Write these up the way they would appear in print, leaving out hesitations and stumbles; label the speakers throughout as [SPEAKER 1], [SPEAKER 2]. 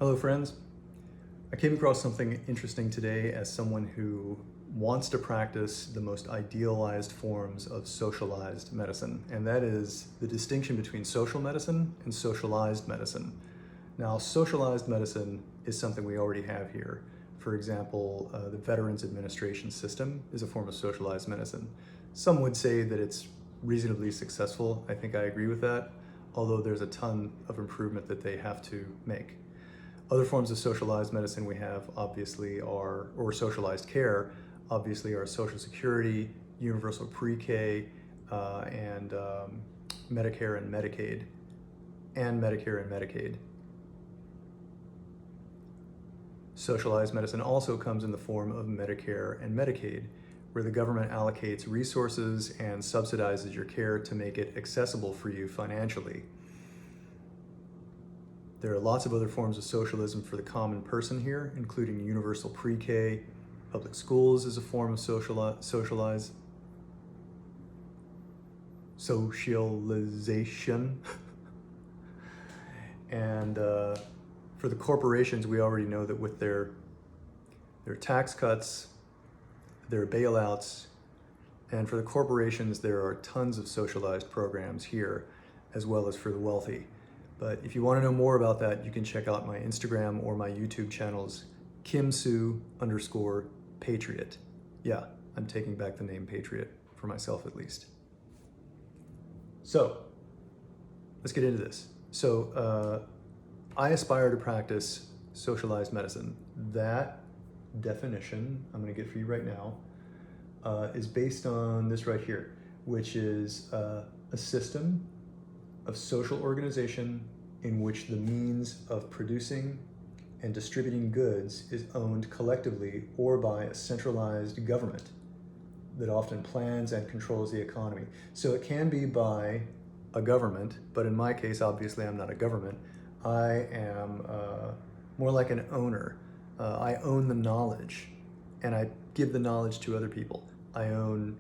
[SPEAKER 1] Hello friends. I came across something interesting today as someone who wants to practice the most idealized forms of socialized medicine, and that is the distinction between social medicine and socialized medicine. Now, socialized medicine is something we already have here. For example, the Veterans Administration system is a form of socialized medicine. Some would say that it's reasonably successful. I think I agree with that, although there's a ton of improvement that they have to make. Other forms of socialized medicine we have obviously are, or socialized care, obviously are Social Security, universal pre-K, and Medicare and Medicaid, Socialized medicine also comes in the form of Medicare and Medicaid, where the government allocates resources and subsidizes your care to make it accessible for you financially. There are lots of other forms of socialism for the common person here, including universal pre-K. Public schools is a form of socialization. And for the corporations, we already know that with their tax cuts, their bailouts, and for the corporations, there are tons of socialized programs here, as well as for the wealthy. But if you want to know more about that, you can check out my Instagram or my YouTube channels, kimsu_patriot. Yeah, I'm taking back the name Patriot, for myself at least. So, let's get into this. So, I aspire to practice socialized medicine. That definition, I'm going to get for you right now, is based on this right here, which is a system of social organization in which the means of producing and distributing goods is owned collectively or by a centralized government that often plans and controls the economy. So it can be by a government, but in my case, obviously I'm not a government. I am more like an owner. I own the knowledge and I give the knowledge to other people. I own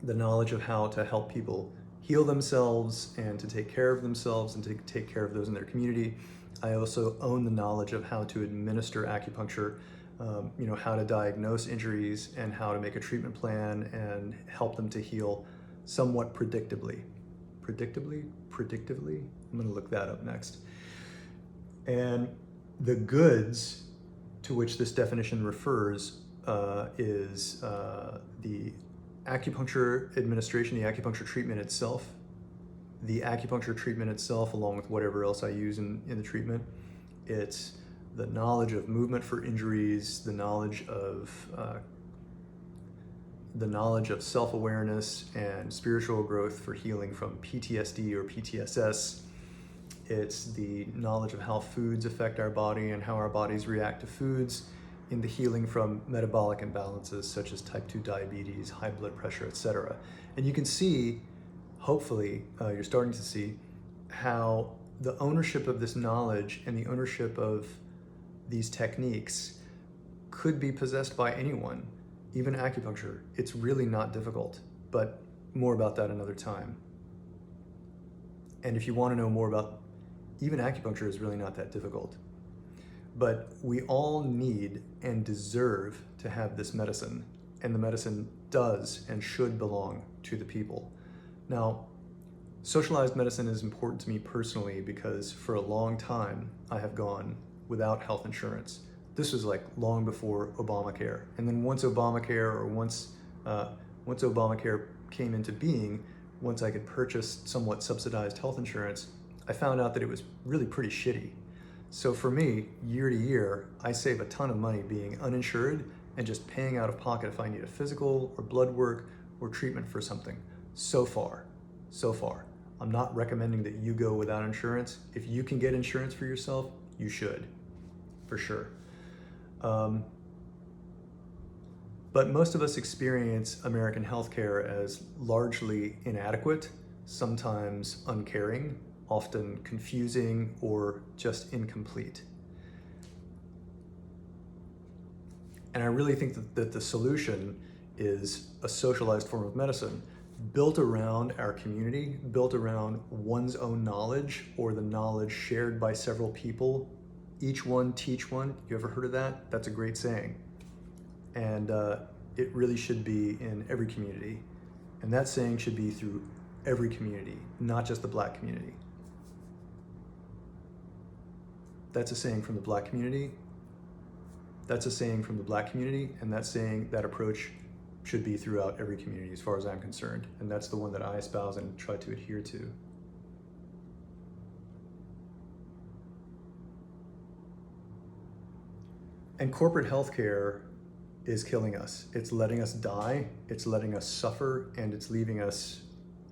[SPEAKER 1] the knowledge of how to help people heal themselves and to take care of themselves and to take care of those in their community. I also own the knowledge of how to administer acupuncture, how to diagnose injuries and how to make a treatment plan and help them to heal somewhat predictably. Predictably? I'm gonna look that up next. And the goods to which this definition refers is the acupuncture administration, the acupuncture treatment itself, along with whatever else I use in the treatment. It's the knowledge of movement for injuries, the knowledge of self-awareness and spiritual growth for healing from PTSD or PTSS. It's the knowledge of how foods affect our body and how our bodies react to foods in the healing from metabolic imbalances such as type 2 diabetes, high blood pressure, etc. And you can see, hopefully, you're starting to see how the ownership of this knowledge and the ownership of these techniques could be possessed by anyone, even acupuncture. It's really not difficult, but more about that another time. And if you want to know more about, even acupuncture is really not that difficult. But we all need and deserve to have this medicine, and the medicine does and should belong to the people. Now, socialized medicine is important to me personally because for a long time I have gone without health insurance. This was like long before Obamacare. And then once Obamacare came into being, once I could purchase somewhat subsidized health insurance, I found out that it was really pretty shitty. So for me, year to year, I save a ton of money being uninsured and just paying out of pocket if I need a physical or blood work or treatment for something. So far. I'm not recommending that you go without insurance. If you can get insurance for yourself, you should, for sure. But most of us experience American healthcare as largely inadequate, sometimes uncaring, often confusing, or just incomplete. And I really think that the solution is a socialized form of medicine built around our community, built around one's own knowledge or the knowledge shared by several people Each one, teach one. You ever heard of that? That's a great saying. And it really should be in every community. And that saying should be through every community, not just the Black community. That's a saying from the Black community. That's a saying from the Black community, and that approach should be throughout every community as far as I'm concerned. And that's the one that I espouse and try to adhere to. And corporate healthcare is killing us. It's letting us die, it's letting us suffer, and it's leaving us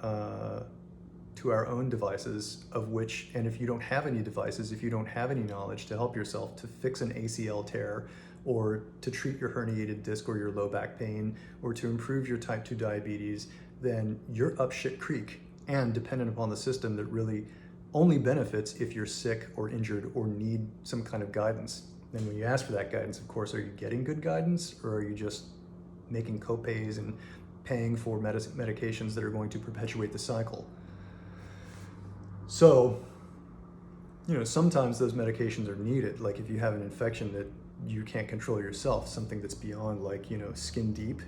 [SPEAKER 1] to our own devices, of which, and if you don't have any devices, if you don't have any knowledge to help yourself to fix an ACL tear, or to treat your herniated disc or your low back pain, or to improve your type 2 diabetes, then you're up shit creek and dependent upon the system that really only benefits if you're sick or injured or need some kind of guidance. And when you ask for that guidance, of course, are you getting good guidance, or are you just making copays and paying for medications that are going to perpetuate the cycle? So, sometimes those medications are needed. Like if you have an infection that you can't control yourself, something that's beyond skin deep,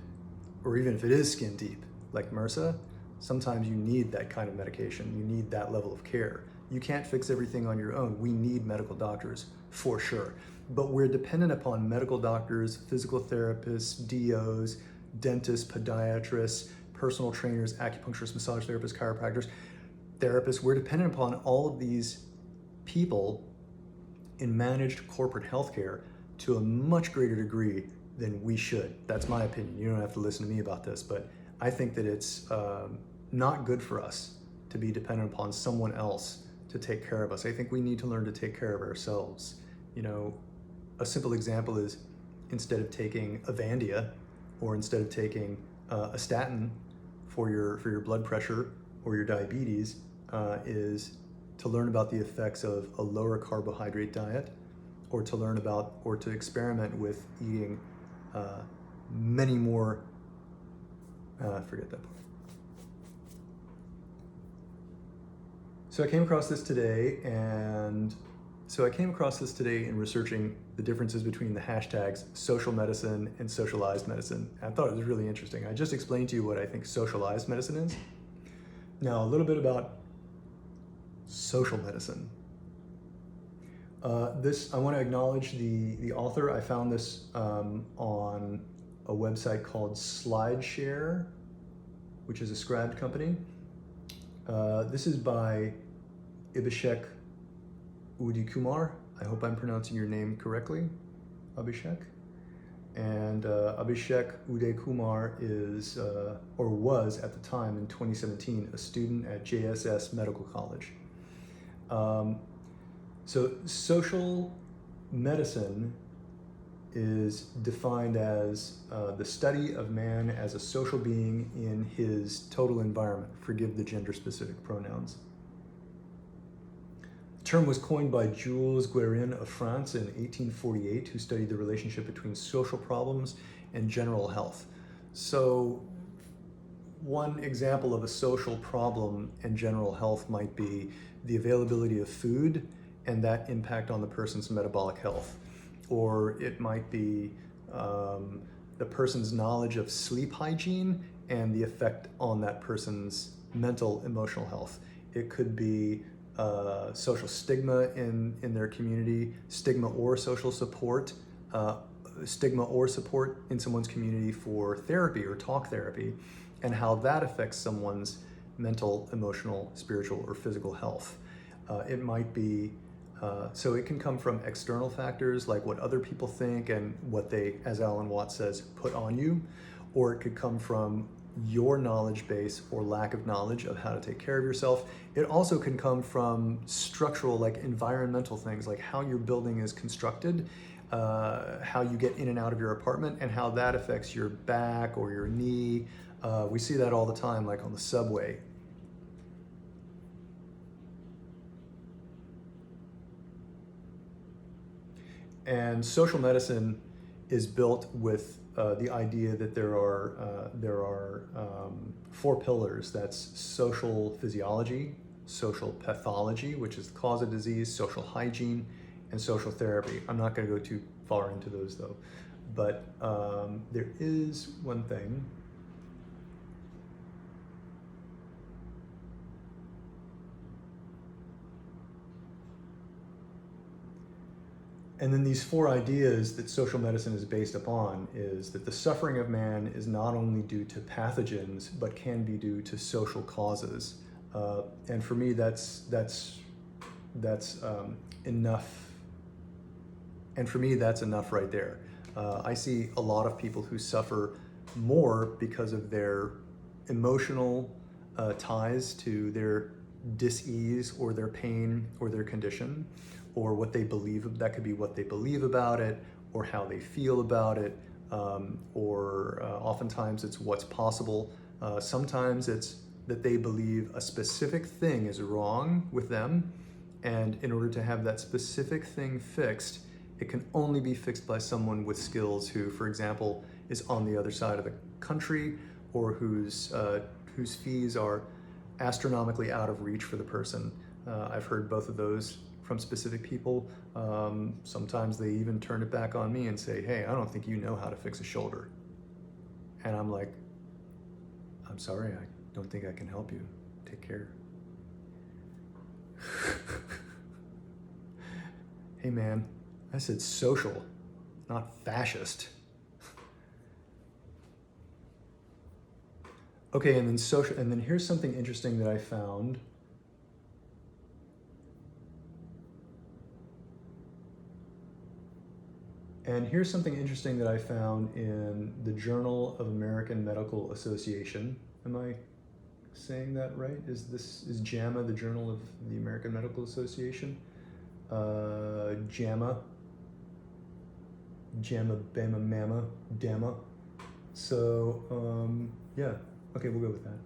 [SPEAKER 1] or even if it is skin deep, like MRSA, sometimes you need that kind of medication. You need that level of care. You can't fix everything on your own. We need medical doctors for sure. But we're dependent upon medical doctors, physical therapists, DOs, dentists, podiatrists, personal trainers, acupuncturists, massage therapists, chiropractors, therapists. We're dependent upon all of these people in managed corporate healthcare to a much greater degree than we should. That's my opinion. You don't have to listen to me about this, but I think that it's not good for us to be dependent upon someone else to take care of us. I think we need to learn to take care of ourselves. A simple example is, instead of taking Avandia, or instead of taking a statin for your blood pressure or your diabetes, is to learn about the effects of a lower carbohydrate diet, or to learn about, or to experiment with eating many more, forget that part. So I came across this today in researching the differences between the hashtags social medicine and socialized medicine. I thought it was really interesting. I just explained to you what I think socialized medicine is. Now, a little bit about social medicine. I want to acknowledge the author. I found this on a website called SlideShare, which is a Scribd company. This is by Abhishek Udikumar. I hope I'm pronouncing your name correctly, Abhishek. And Abhishek Udikumar is, or was at the time in 2017, a student at JSS Medical College. So social medicine is defined as the study of man as a social being in his total environment. Forgive the gender-specific pronouns. The term was coined by Jules Guérin of France in 1848, who studied the relationship between social problems and general health. So one example of a social problem and general health might be the availability of food and that impact on the person's metabolic health. Or it might be the person's knowledge of sleep hygiene and the effect on that person's mental, emotional health. It could be social stigma in their community, stigma or social support, stigma or support in someone's community for therapy or talk therapy, and how that affects someone's mental, emotional, spiritual, or physical health. It might be, so it can come from external factors like what other people think and what they, as Alan Watts says, put on you, or it could come from your knowledge base or lack of knowledge of how to take care of yourself. It also can come from structural, like environmental things, like how your building is constructed, how you get in and out of your apartment, and how that affects your back or your knee. We see that all the time, like on the subway. And social medicine is built with the idea that there are 4 pillars. That's social physiology, social pathology, which is the cause of disease, social hygiene, and social therapy. I'm not going to go too far into those though, but there is one thing. And then these 4 ideas that social medicine is based upon is that the suffering of man is not only due to pathogens, but can be due to social causes. And for me, that's enough. And for me, that's enough right there. I see a lot of people who suffer more because of their emotional ties to their dis-ease or their pain or their condition, or what they believe. That could be what they believe about it, or how they feel about it, or oftentimes it's what's possible. Sometimes it's that they believe a specific thing is wrong with them, and in order to have that specific thing fixed, it can only be fixed by someone with skills who, for example, is on the other side of the country, or whose fees are astronomically out of reach for the person. I've heard both of those from specific people. Sometimes they even turn it back on me and say, hey, I don't think you know how to fix a shoulder. And I'm like, I'm sorry, I don't think I can help you. Take care. Hey man, I said social, not fascist. Okay, and then here's something interesting that I found. And here's something interesting that I found in the Journal of American Medical Association. Am I saying that right? Is JAMA the Journal of the American Medical Association? JAMA, Bama, Mama, Dama. So, yeah, okay, we'll go with that.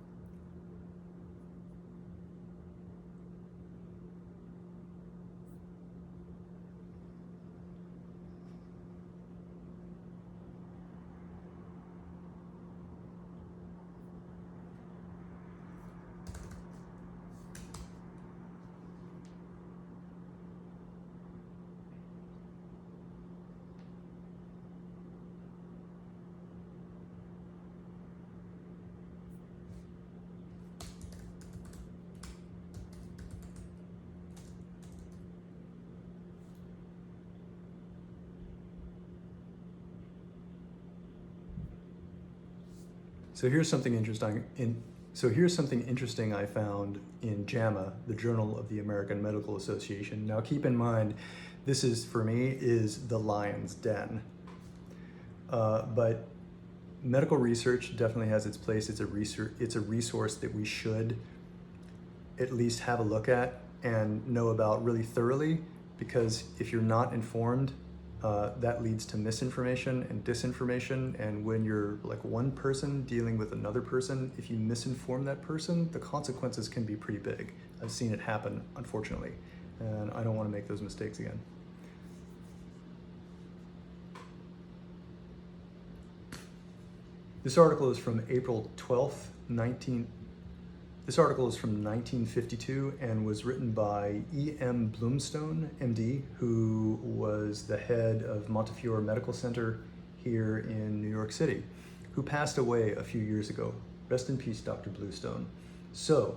[SPEAKER 1] So here's something interesting I found in JAMA, the Journal of the American Medical Association. Now keep in mind, this is, for me, is the lion's den. But medical research definitely has its place. It's a resource that we should at least have a look at and know about really thoroughly, because if you're not informed, that leads to misinformation and disinformation. And when you're like one person dealing with another person, if you misinform that person, the consequences can be pretty big. I've seen it happen, unfortunately, and I don't want to make those mistakes again. This article is from April 12th, This article is from 1952 and was written by E.M. Bloomstone, MD, who was the head of Montefiore Medical Center here in New York City, who passed away a few years ago. Rest in peace, Dr. Bluestone. So,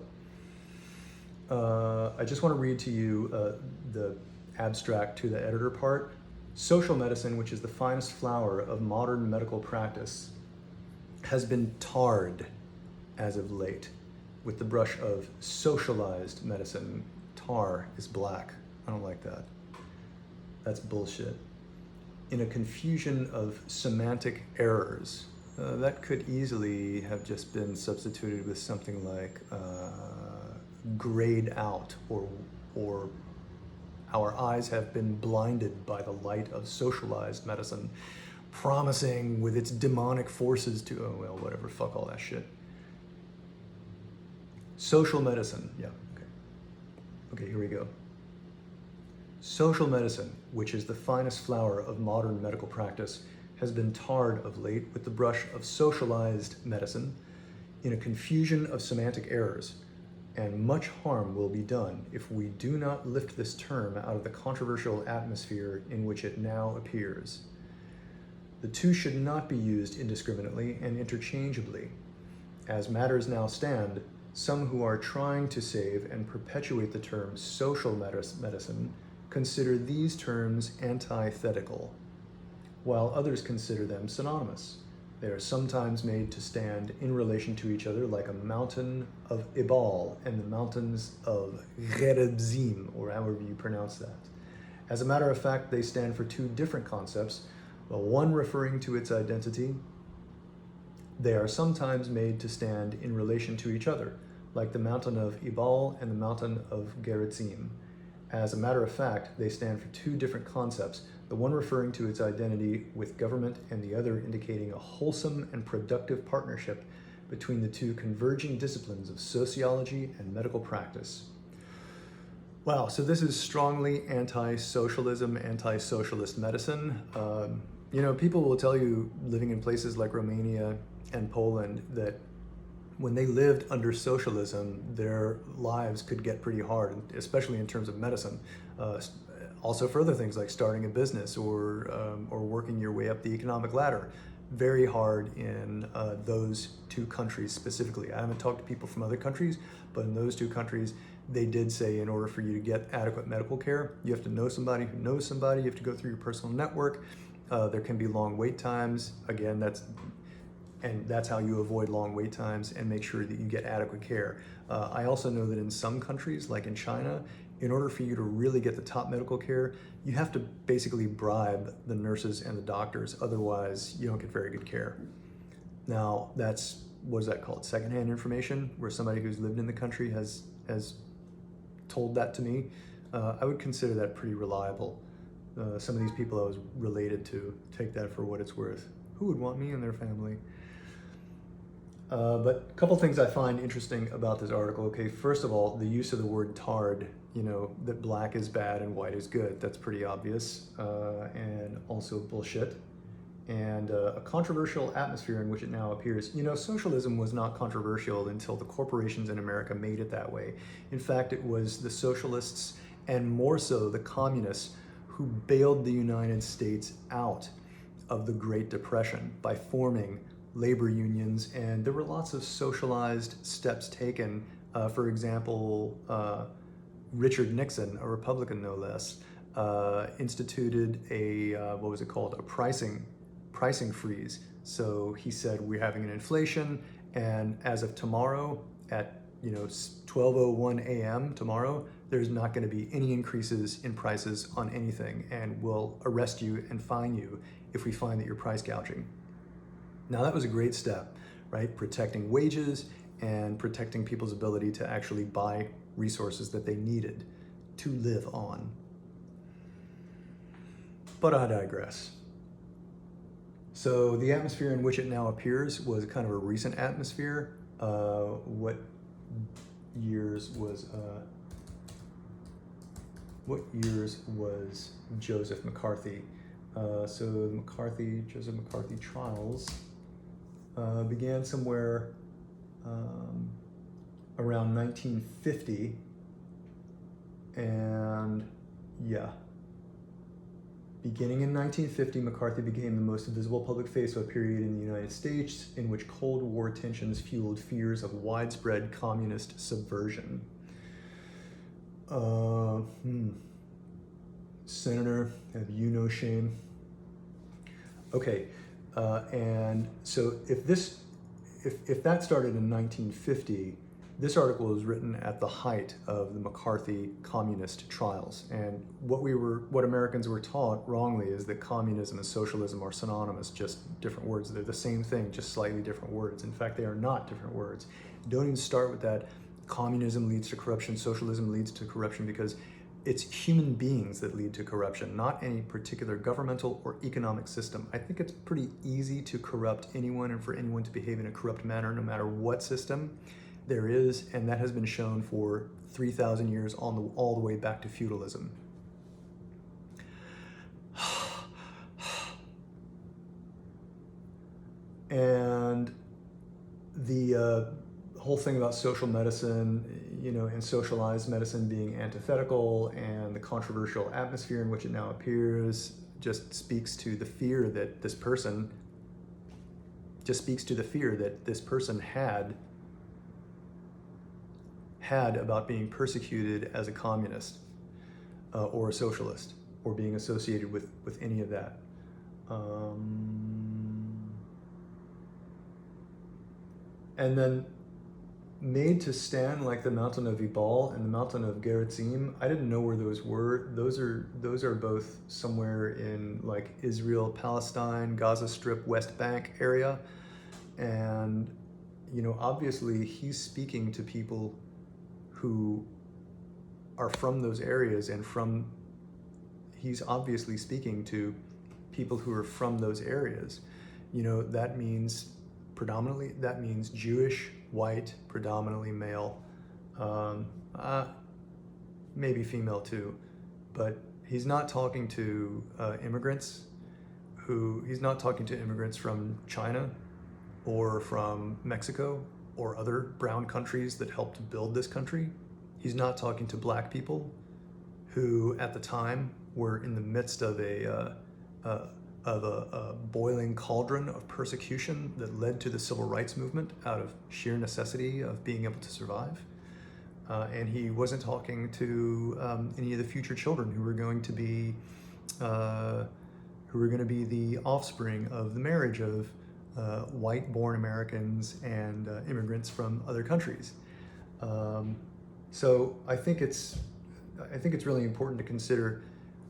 [SPEAKER 1] I just want to read to you the abstract to the editor part. Social medicine, which is the finest flower of modern medical practice, has been tarred as of late with the brush of socialized medicine. Tar is black. I don't like that. That's bullshit. In a confusion of semantic errors, that could easily have just been substituted with something like grayed out, or our eyes have been blinded by the light of socialized medicine, promising with its demonic forces to, oh well, whatever, fuck all that shit. Social medicine, yeah, okay. Okay, here we go. Social medicine, which is the finest flower of modern medical practice, has been tarred of late with the brush of socialized medicine in a confusion of semantic errors. and much harm will be done if we do not lift this term out of the controversial atmosphere in which it now appears. The two should not be used indiscriminately and interchangeably. As matters now stand, some who are trying to save and perpetuate the term social medicine consider these terms antithetical, while others consider them synonymous. They are sometimes made to stand in relation to each other like a mountain of Ebal and the mountains of Gerizim, or however you pronounce that. As a matter of fact, they stand for two different concepts, the one referring to its identity. They are sometimes made to stand in relation to each other, like the mountain of Ebal and the mountain of Gerizim. As a matter of fact, they stand for two different concepts, the one referring to its identity with government and the other indicating a wholesome and productive partnership between the two converging disciplines of sociology and medical practice. Wow, so this is strongly anti-socialism, anti-socialist medicine. People will tell you living in places like Romania and Poland that when they lived under socialism, their lives could get pretty hard, especially in terms of medicine. Also for other things like starting a business or working your way up the economic ladder. Very hard in those two countries specifically. I haven't talked to people from other countries, but in those two countries, they did say in order for you to get adequate medical care, you have to know somebody who knows somebody, you have to go through your personal network. There can be long wait times. Again, that's how you avoid long wait times and make sure that you get adequate care. I also know that in some countries, like in China, in order for you to really get the top medical care, you have to basically bribe the nurses and the doctors, otherwise you don't get very good care. Now, what is that called? Secondhand information, where somebody who's lived in the country has told that to me. I would consider that pretty reliable. Some of these people I was related to, take that for what it's worth. Who would want me in their family? But a couple things I find interesting about this article. Okay, first of all, the use of the word tarred, that black is bad and white is good. That's pretty obvious, and also bullshit. And a controversial atmosphere in which it now appears. Socialism was not controversial until the corporations in America made it that way. In fact, it was the socialists, and more so the communists, who bailed the United States out of the Great Depression by forming labor unions, and there were lots of socialized steps taken. For example, Richard Nixon, a Republican no less, instituted a pricing freeze. So he said, we're having an inflation, and as of tomorrow at 12:01 a.m. tomorrow, there's not going to be any increases in prices on anything, and we'll arrest you and fine you if we find that you're price gouging. Now that was a great step, right? Protecting wages and protecting people's ability to actually buy resources that they needed to live on. But I digress. So the atmosphere in which it now appears was kind of a recent atmosphere. What years was Joseph McCarthy? So the Joseph McCarthy trials began somewhere around 1950, and beginning in 1950, McCarthy became the most visible public face of a period in the United States in which Cold War tensions fueled fears of widespread communist subversion. Senator, have you no shame? Okay, and so if that started in 1950, this article was written at the height of the McCarthy communist trials. And what Americans were taught wrongly is that communism and socialism are synonymous, just different words. They're the same thing, just slightly different words. In fact, they are not different words. Don't even start with that. Communism leads to corruption, socialism leads to corruption, because it's human beings that lead to corruption, not any particular governmental or economic system. I think it's pretty easy to corrupt anyone and for anyone to behave in a corrupt manner, no matter what system there is, and that has been shown for 3,000 years all the way back to feudalism. And the whole thing about social medicine, and socialized medicine being antithetical, and the controversial atmosphere in which it now appears just speaks to the fear that this person had about being persecuted as a communist or a socialist, or being associated with any of that. And then made to stand like the mountain of Ebal and the mountain of Gerizim. I didn't know where those were. Those are both somewhere in like Israel, Palestine, Gaza Strip, West Bank area. And, obviously he's speaking to people who are from those areas, and he's obviously speaking to people who are from those areas. That means Jewish, white, predominantly male, maybe female too, but he's not talking to immigrants from China or from Mexico or other brown countries that helped build this country. He's not talking to black people who at the time were in the midst of a boiling cauldron of persecution that led to the civil rights movement out of sheer necessity of being able to survive. And he wasn't talking to any of the future children who were going to be the offspring of the marriage of white-born Americans and immigrants from other countries. So I think it's really important to consider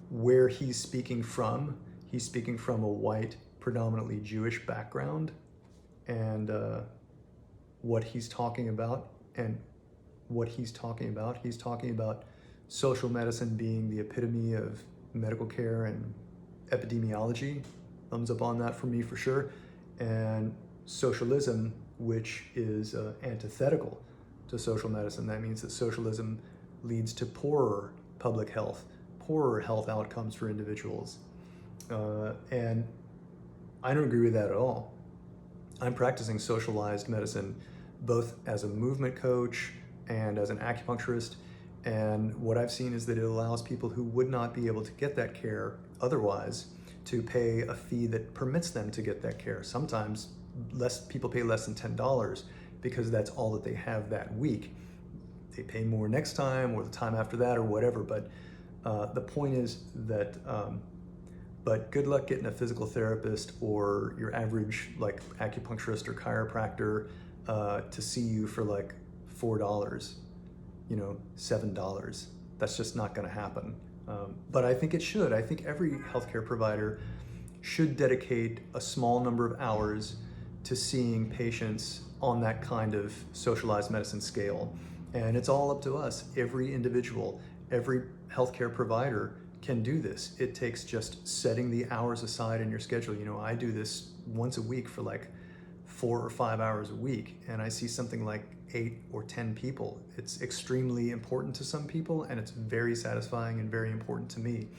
[SPEAKER 1] where he's speaking from. He's speaking from a white, predominantly Jewish background, and what he's talking about. He's talking about social medicine being the epitome of medical care and epidemiology. Thumbs up on that for me for sure. And socialism, which is antithetical to social medicine. That means that socialism leads to poorer public health, poorer health outcomes for individuals. And I don't agree with that at all. I'm practicing socialized medicine both as a movement coach and as an acupuncturist. And what I've seen is that it allows people who would not be able to get that care otherwise to pay a fee that permits them to get that care. Sometimes people pay less than $10 because that's all that they have that week. They pay more next time or the time after that or whatever. But the point is that, but good luck getting a physical therapist or your average like acupuncturist or chiropractor to see you for like $4, $7. That's just not gonna happen. But I think it should. I think every healthcare provider should dedicate a small number of hours to seeing patients on that kind of socialized medicine scale. And it's all up to us. Every individual, every healthcare provider can do this. It takes just setting the hours aside in your schedule. I do this once a week for like 4 or 5 hours a week, and I see something like 8 or 10 people. It's extremely important to some people, and it's very satisfying and very important to me.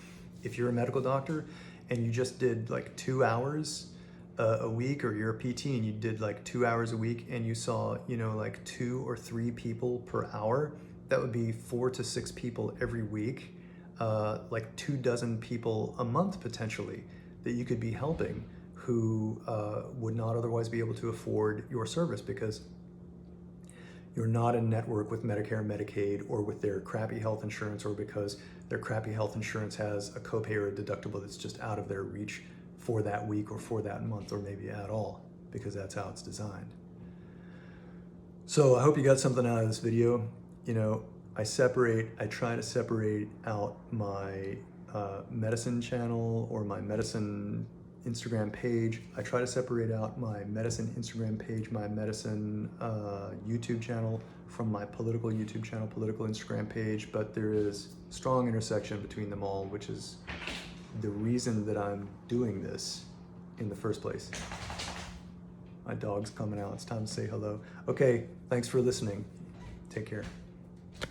[SPEAKER 1] If you're a medical doctor and you just did like 2 hours a week, or you're a PT and you did like 2 hours a week and you saw, like 2 or 3 people per hour, that would be 4 to 6 people every week, like 24 people a month potentially that you could be helping who would not otherwise be able to afford your service because you're not in network with Medicare and Medicaid or with their crappy health insurance, or because their crappy health insurance has a copay or a deductible that's just out of their reach for that week or for that month, or maybe at all, because that's how it's designed. So I hope you got something out of this video. I try to separate out my medicine channel or my medicine Instagram page. I try to separate out my medicine Instagram page, my medicine YouTube channel from my political YouTube channel, political Instagram page, but there is strong intersection between them all, which is the reason that I'm doing this in the first place. My dog's coming out, it's time to say hello. Okay, thanks for listening. Take care.